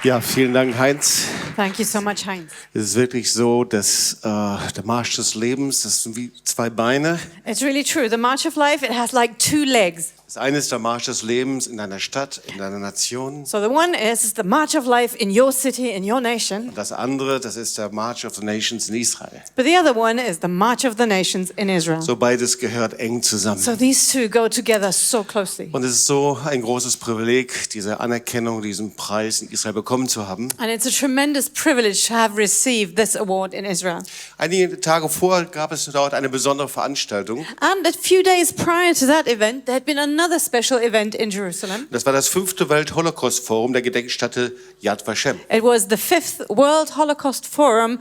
Ja, vielen Dank, Heinz. Thank you so much, Heinz. Es ist wirklich so, dass der Marsch des Lebens, das sind wie zwei Beine. It's really true. The March of Life, it has like two legs. Das eine ist der Marsch des Lebens in deiner Stadt, in deiner Nation. So the one is the March of Life in your city, in your nation. Und das andere, das ist der March of the Nations in Israel. But the other one is the March of the Nations in Israel. So beides gehört eng zusammen. So these two go together so closely. Und es ist so ein großes Privileg, diese Anerkennung, diesen Preis in Israel bekommen zu haben. And it's a tremendous privilege to have received this award in Israel. Einige Tage vorher gab es dort eine besondere Veranstaltung. And a few days prior to that event, there had been another special event in Jerusalem. Das war das 5. Welt-Holocaust Forum der Gedenkstätte Yad Vashem. It was the 5th World Holocaust Forum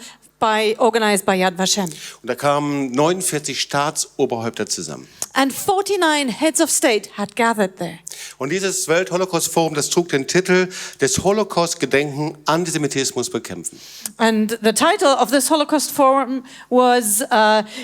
organized by Yad Vashem. Und da kamen 49 Staatsoberhäupter zusammen. And 49 heads of state had gathered there. Und dieses Welt-Holocaust-Forum, das trug den Titel des Holocaust-Gedenken, Antisemitismus bekämpfen. And the title of this Holocaust Forum was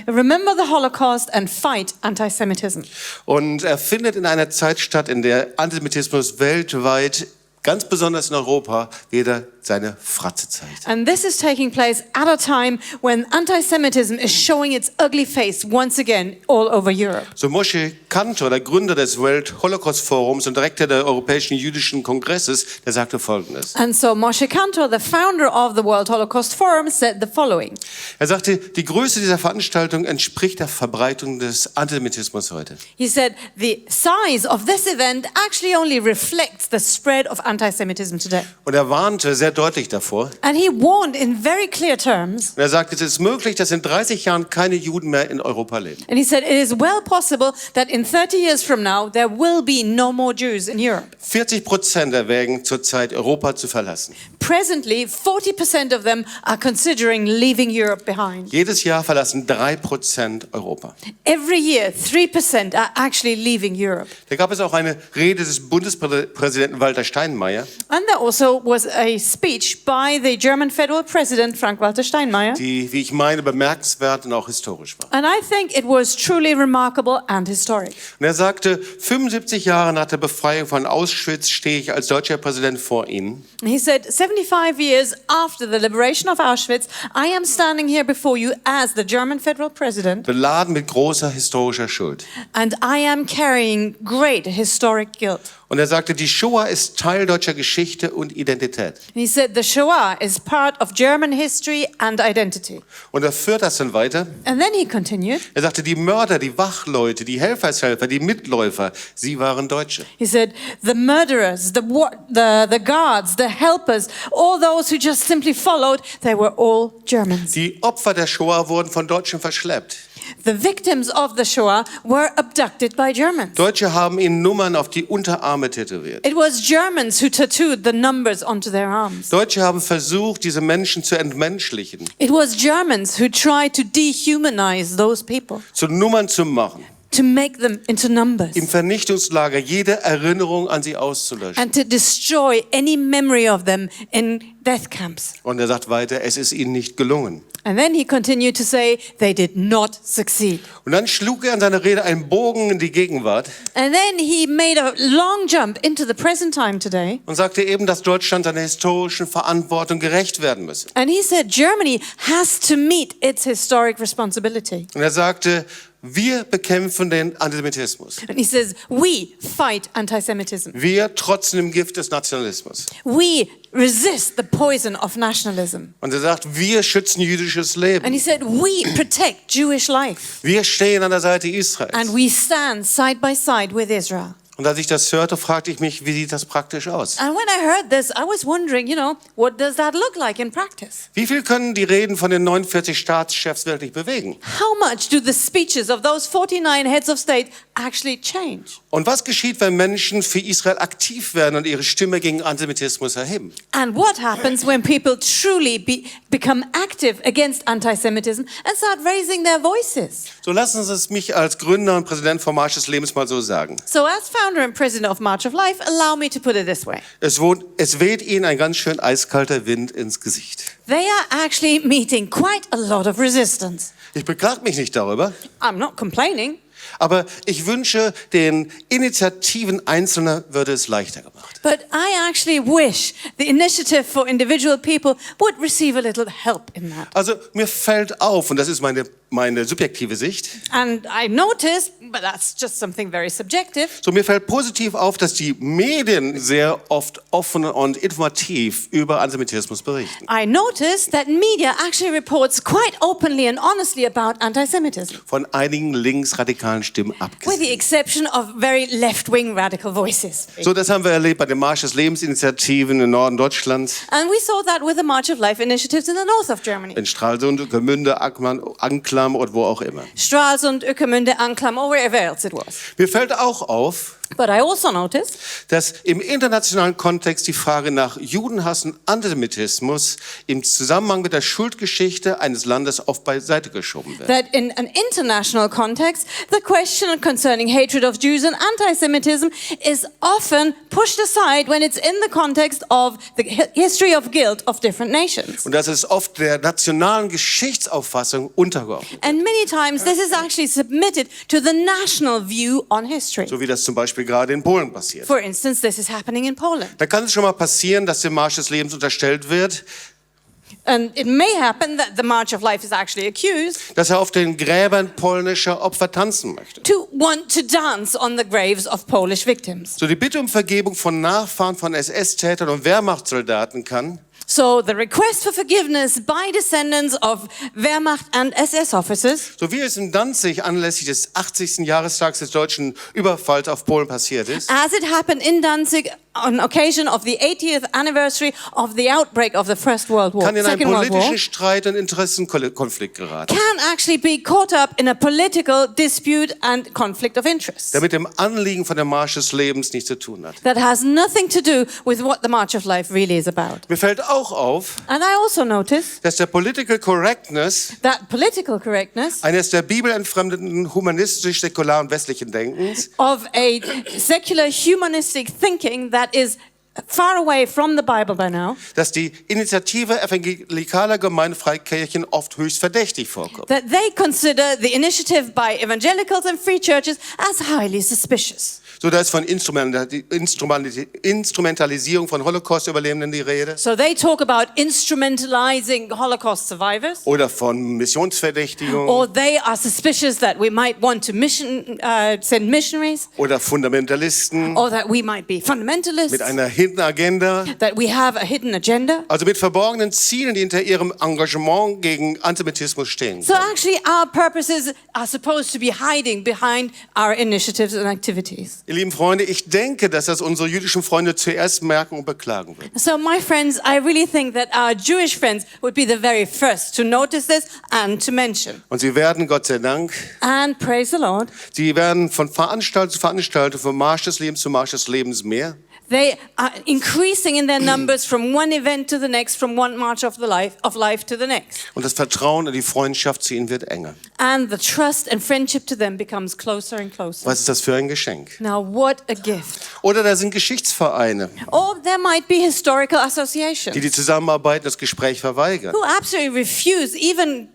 Remember the Holocaust and Fight Antisemitism. Und er findet in einer Zeit statt, in der Antisemitismus weltweit, ganz besonders in Europa, wieder seine Fratze zeigt. And this is taking place at a time when anti-Semitism is showing its ugly face once again all over Europe. So Moshe Kantor, der Gründer des Welt-Holocaust-Forums und Direktor des Europäischen Jüdischen Kongresses, der sagte Folgendes. And so Moshe Kantor, the founder of the World Holocaust Forum, said the following. Er sagte, die Größe dieser Veranstaltung entspricht der Verbreitung des Antisemitismus heute. He said the size of this event actually only reflects the spread of anti-Semitism today. Und er warnte sehr deutlich davor. And he warned in very clear terms. Und er sagte, es ist möglich, dass in 30 Jahren keine Juden mehr in Europa leben. And he said it is well possible that in 30 years from now there will be no more Jews in Europe. 40% erwägen zurzeit Europa zu verlassen. Presently, 40% of them are considering leaving Europe behind. Jedes Jahr verlassen 3% Europa. Every year, 3% are actually leaving Europe. Da gab es auch eine Rede des Bundespräsidenten Walter Steinmeier, And there also was a speech by the German federal president, Frank-Walter Steinmeier. die, wie ich meine, bemerkenswert und auch historisch war. And I think it was truly remarkable and historic. Und er sagte, 75 Jahre nach der Befreiung von Auschwitz stehe ich als deutscher Präsident vor Ihnen. He said, 75 years after the liberation of Auschwitz, I am standing here before you as the German federal president, Beladen mit großer historischer Schuld. and I am carrying great historic guilt. Und er sagte, die Shoah ist Teil deutscher Geschichte und Identität. And he said, the Shoah is part of German history and identity. Und er führt das dann weiter. And then he continued. Er sagte, die Mörder, die Wachleute, die Helfershelfer, die Mitläufer, sie waren Deutsche. He said, the murderers, the guards, the helpers, all those who just simply followed, they were all Germans. Die Opfer der Shoah wurden von Deutschen verschleppt. The victims of the Shoah were abducted by Germans. Deutsche haben ihnen Nummern auf die Unterarme tätowiert. It was Germans who tattooed the numbers onto their arms. Deutsche haben versucht, diese Menschen zu entmenschlichen, It was Germans who tried to dehumanize those people, zu Nummern zu machen, to make them into numbers, im Vernichtungslager jede Erinnerung an sie auszulöschen. and to destroy any memory of them in death camps. Und er sagt weiter, es ist ihnen nicht gelungen. And then he continued to say they did not succeed. Und dann schlug er in seiner Rede einen Bogen in die Gegenwart And then he made a long jump into the present time today. und sagte eben, dass Deutschland seiner historischen Verantwortung gerecht werden müsse. And he said Germany has to meet its historic responsibility. Und er sagte, wir bekämpfen den Antisemitismus. And he says we fight anti-Semitism. Wir trotzen dem Gift des Nationalismus. We resist the poison of nationalism. Und er sagt, wir schützen jüdisches Leben. And he said we protect Jewish life. Wir stehen an der Seite Israels. And we stand side by side with Israel. Und als ich das hörte, fragte ich mich, wie sieht das praktisch aus? And when I heard this, I was wondering, what does that look like in practice? Wie viel können die Reden von den 49 Staatschefs wirklich bewegen? How much do the speeches of those 49 heads of state actually change? Und was geschieht, wenn Menschen für Israel aktiv werden und ihre Stimme gegen Antisemitismus erheben? And what happens when people truly become active against anti-Semitism and start raising their voices? So lassen Sie es mich als Gründer und Präsident vom Marsch des Lebens mal so sagen. So as founder and president of March of Life, allow me to put it this way. Es weht Ihnen ein ganz schön eiskalter Wind ins Gesicht. They are actually meeting quite a lot of resistance. Ich beklage mich nicht darüber. I'm not complaining. Aber ich wünsche, den Initiativen Einzelner würde es leichter gemacht. But I actually wish the initiative for individual people would receive a little help in that. Also mir fällt auf, und das ist meine subjektive Sicht, And I noticed, but that's just something very subjective, so mir fällt positiv auf, dass die Medien sehr oft offen und informativ über Antisemitismus berichten. I noticed that media actually reports quite openly and honestly about anti-Semitism, Von einigen linksradikalen Stimmen with the abgesehen. exception of very left-wing radical voices. So, das haben wir erlebt bei den Marsch des Lebensinitiativen im Norden Deutschlands, And we saw that with the March of Life initiatives in the north of Germany. in Stralsund, Gemünde, Anklam und wo auch immer. Stralsund, Ueckermünde, Anklam, or wherever else it was. Mir fällt auch auf, But I also noticed dass im internationalen Kontext die Frage nach Judenhass und Antisemitismus im Zusammenhang mit der Schuldgeschichte eines Landes oft beiseite geschoben wird. that in an international context, the question concerning hatred of Jews and anti-Semitism is often pushed aside when it's in the context of the history of guilt of different nations. Und das ist oft der nationalen Geschichtsauffassung untergeordnet. And many times this is actually submitted to the national view on history. So wie das zum Beispiel gerade in Polen passiert. For instance, this is happening in Poland. Da kann es schon mal passieren, dass dem Marsch des Lebens unterstellt wird, And it may happen that the March of Life is actually accused dass er auf den Gräbern polnischer Opfer tanzen möchte. to want to dance on the graves of Polish victims. So die Bitte um Vergebung von Nachfahren von SS-Tätern und Wehrmachtssoldaten kann, So the request for forgiveness by descendants of Wehrmacht and SS officers, so wie es in Danzig anlässlich des 80. Jahrestags des deutschen Überfalls auf Polen passiert ist, as it happened in Danzig on occasion of the 80th anniversary of the outbreak of the First World War, kann in einen Second World War, politischen Streit und Interessenkonflikt geraten, can actually be caught up in a political dispute and conflict of interest. der mit dem Anliegen von dem Marsch des Lebens nichts zu tun hat. That has nothing to do with what the March of Life really is about. Mir fällt auch auf, And I also notice dass der Political Correctness that political correctness eines der bibelentfremdeten humanistisch-säkularen westlichen Denkens of a secular humanistic thinking that is far away from the Bible by now, dass die Initiative evangelikaler Gemeindefreikirchen oft höchst verdächtig vorkommt. that they consider the initiative by evangelicals and free churches as highly suspicious. So, da ist von Instrumentalisierung von Holocaust-Überlebenden die Rede So they talk about instrumentalizing Holocaust survivors, oder von Missionsverdächtigung or they are suspicious that we might want to send missionaries, oder Fundamentalisten or that we might be mit fundamentalists, einer Hidden Agenda, that we have a hidden agenda. also mit verborgenen Zielen, die hinter ihrem Engagement gegen Antisemitismus stehen. So actually our purposes are supposed to be hiding behind our initiatives and activities. Ihr lieben Freunde, ich denke, dass das unsere jüdischen Freunde zuerst merken und beklagen werden. So my friends, I really think that our Jewish friends would be the very first to notice this and to mention. Und sie werden, Gott sei Dank, And praise the Lord, sie werden von Veranstaltung zu Veranstaltung, vom Marsch des Lebens zu Marsch des Lebens mehr. they are increasing in their numbers from one event to the next, from one march of life to the next. Und das Vertrauen und die Freundschaft zu ihnen wird enger. And the trust and friendship to them becomes closer and closer. Was ist das für ein Geschenk? Now what a gift. Oder da sind Geschichtsvereine, Or there might be historical associations die Zusammenarbeit und das Gespräch verweigern. who absolutely refuse even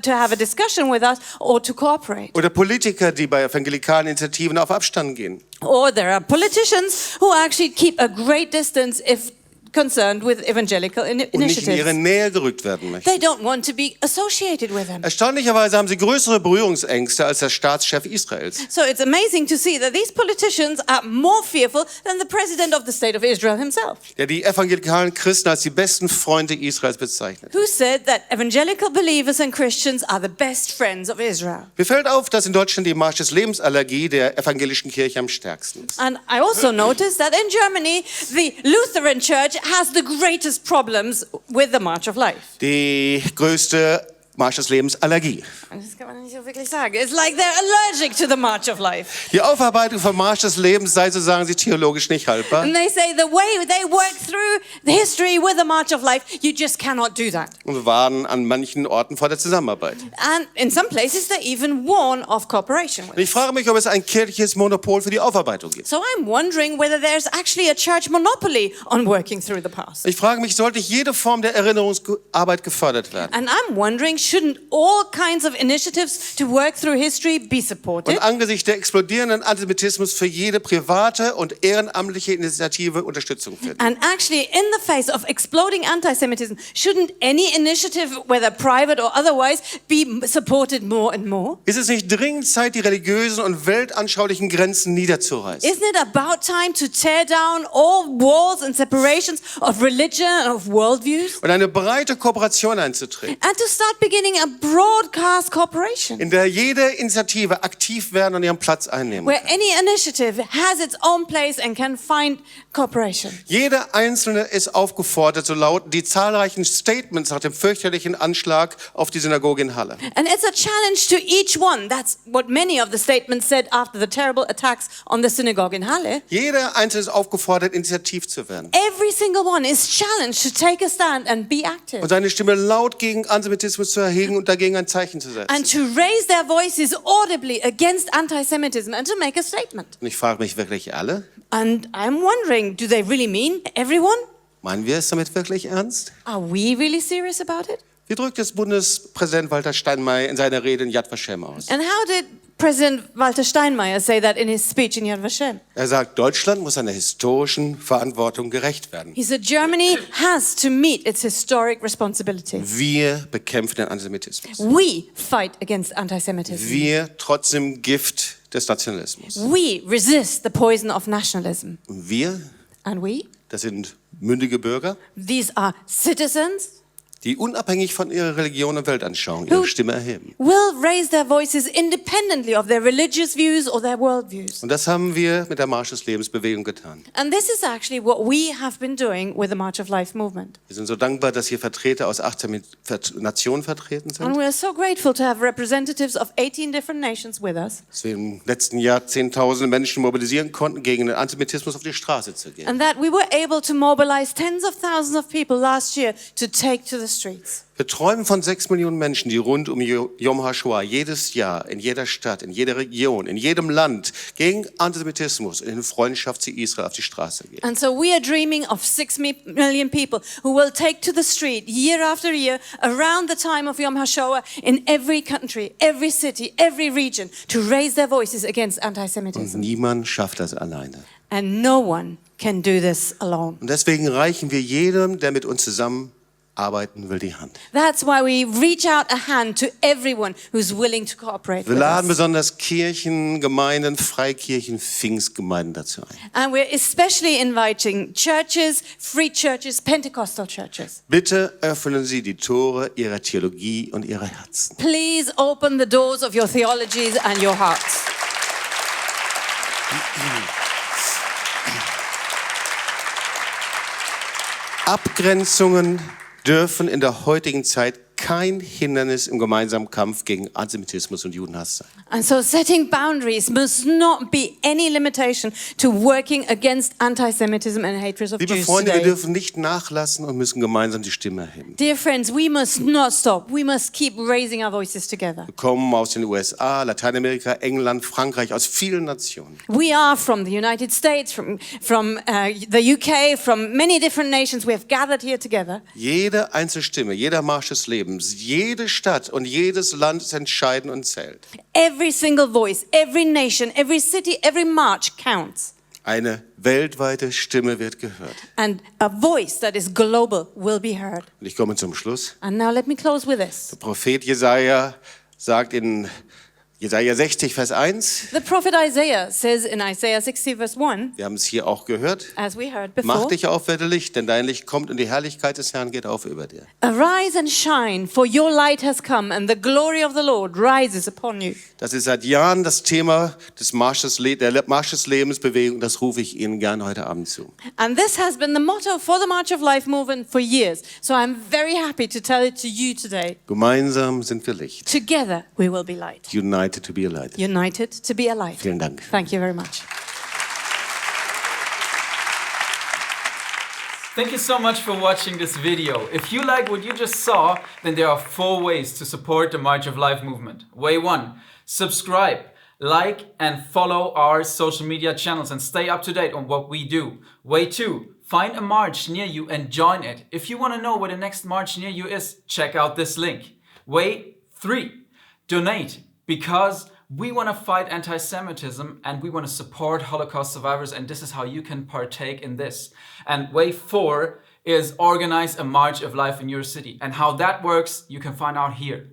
to have a discussion with us or to cooperate. Oder Politiker, die bei evangelikalen Initiativen auf Abstand gehen. Or there are politicians who actually keep a great distance if concerned with evangelical Und nicht in ihre initiatives. Nähe gerückt werden möchten. They don't want to be associated with them. Erstaunlicherweise haben sie größere Berührungsängste als der Staatschef Israels. So it's amazing to see that these politicians are more fearful than the president of the state of Israel himself, Der die evangelikalen Christen als die besten Freunde Israels bezeichnet. who said that evangelical believers and Christians are the best friends of Israel. Mir fällt auf, dass in Deutschland die Marsch des Lebensallergie der evangelischen Kirche am stärksten ist. And I also noticed that in Germany, the Lutheran Church has the greatest problems with the March of Life. Die größte Marsch des Lebensallergie. Das kann man nicht so wirklich sagen. It's like they're allergic to the March of Life. Die Aufarbeitung vom Marsch des Lebens sei, so sagen sie, theologisch nicht haltbar. And they say the way they work through history with the March of Life. You just cannot do that. Und wir warnen an manchen Orten vor der Zusammenarbeit. And in some places they even warn of cooperation with Und ich frage mich, ob es ein kirchliches Monopol für die Aufarbeitung gibt. So I'm wondering whether there's actually a church monopoly on working through the past. Ich frage mich, sollte jede Form der Erinnerungsarbeit gefördert werden? And I'm wondering, shouldn't all kinds of initiatives to work through history be supported? Und angesichts der explodierenden Antisemitismus für jede private und ehrenamtliche Initiative Unterstützung finden. And actually, in the face of exploding anti-Semitism, shouldn't any initiative, whether private or otherwise, be supported more and more? Ist es nicht dringend Zeit, die religiösen und weltanschaulichen Grenzen niederzureißen? Isn't it about time to tear down all walls and separations of religion and of worldviews? Und eine breite Kooperation einzutreten, And to start beginning a broadcast cooperation, in der jede Initiative aktiv werden und ihren Platz einnehmen where kann. any initiative has its own place and can find cooperation. Jeder Einzelne ist aufgefordert, so lauten die zahlreichen Statements nach dem fürchterlichen Anschlag auf die Synagoge in Halle. And it's a challenge to each one. That's what many of the statements said after the terrible attacks on the synagogue in Halle. Jeder Einzelne ist aufgefordert, initiativ zu werden Every single one is challenged to take a stand and be active. und seine Stimme laut gegen Antisemitismus zu erheben und dagegen ein Zeichen zu And setzen. to raise their voices audibly against anti-Semitism and to make a statement. Und ich frage mich wirklich alle, And I'm wondering, do they really mean everyone? meinen wir es damit wirklich ernst? Are we really serious about it? Wie drückt es Bundespräsident Walter Steinmeier in seiner Rede in Yad Vashem aus? And how did President Walter Steinmeier say that in his speech in Yad Vashem? Er sagt, Deutschland muss seiner historischen Verantwortung gerecht werden. He said Germany has to meet its historic responsibility. Wir bekämpfen den Antisemitismus. We fight against anti-Semitism. Wir trotz dem Gift des Nationalismus. We resist the poison of nationalism. Und wir, And we, das sind mündige Bürger, these are citizens die unabhängig von ihrer Religion und Weltanschauung ihre Stimme erheben. will raise their voices independently of their religious views or their worldviews. Und das haben wir mit der Marsch des Lebens Bewegung getan. And this is actually what we have been doing with the March of Life movement. Wir sind so dankbar, dass hier Vertreter aus 18 Nationen vertreten And sind. we are so grateful to have representatives of 18 different nations with us. Dass wir im letzten Jahr Zehntausende Menschen mobilisieren konnten, gegen den Antisemitismus auf die Straße zu gehen. And that we were able to mobilize tens of thousands of people last year to take to the streets. Wir träumen von 6 Millionen Menschen, die rund um Yom HaShoah jedes Jahr in jeder Stadt, in jeder Region, in jedem Land gegen Antisemitismus und in Freundschaft zu Israel auf die Straße gehen. And so we are dreaming of 6 million people who will take to the street year after year around the time of Yom HaShoah in every country, every city, every region to raise their voices against Und anti-Semitism. niemand schafft das alleine. And no one can do this alone. Und deswegen reichen wir jedem, der mit uns zusammenarbeiten will, die Hand. That's why we reach out a hand to everyone who's willing to cooperate Wir with laden us. besonders Kirchen, Gemeinden, Freikirchen, Pfingstgemeinden dazu ein. And we're especially inviting churches, free churches, Pentecostal churches. Bitte öffnen Sie die Tore Ihrer Theologie und Ihrer Herzen. Please open the doors of your theologies and your hearts. Abgrenzungen dürfen in der heutigen Zeit kein Hindernis im gemeinsamen Kampf gegen Antisemitismus und Judenhass sein. And so setting boundaries must not be any limitation to working against anti-Semitism and hatred of Liebe Jews Freunde, wir today. dürfen nicht nachlassen und müssen gemeinsam die Stimme erheben. Dear friends, we must not stop. We must keep raising our voices together. Wir kommen aus den USA, Lateinamerika, England, Frankreich, aus vielen Nationen. We are from the United States, from the UK, from many different nations. We have gathered here together. Jede einzelne Stimme, jeder Marsch des Lebens, jede Stadt und jedes Land ist entscheidend und zählt. Every single voice, every nation, every city, every march counts. Eine weltweite Stimme wird gehört. And a voice that is global will be heard. Und ich komme zum Schluss. And now let me close with this. Der Prophet Jesaja sagt in Jesaja 60, Vers 1, The prophet Isaiah says in Isaiah 60 verse 1, wir haben es hier auch gehört, as we heard mach before, dich auf, werde Licht, denn dein Licht kommt und die Herrlichkeit des Herrn geht auf über dir. Arise and shine, for your light has come, and the glory of the Lord rises upon you. Das ist seit Jahren das Thema des der Marsch des Lebens Bewegung, das rufe ich Ihnen gerne heute Abend zu. And this has been the motto for the March of Life movement for years. So I'm very happy to tell it to you today. Gemeinsam sind wir Licht. Together we will be light. United to be a light. United to be a light. Vielen Dank. Thank you very much. Thank you so much for watching this video. If you like what you just saw, then there are 4 ways to support the March of Life movement. Way 1, subscribe, like and follow our social media channels and stay up to date on what we do. Way 2, find a march near you and join it. If you want to know where the next march near you is, check out this link. Way 3, donate, because we want to fight anti-Semitism and we want to support Holocaust survivors, and this is how you can partake in this. And way 4 is organize a March of Life in your city. And how that works, you can find out here.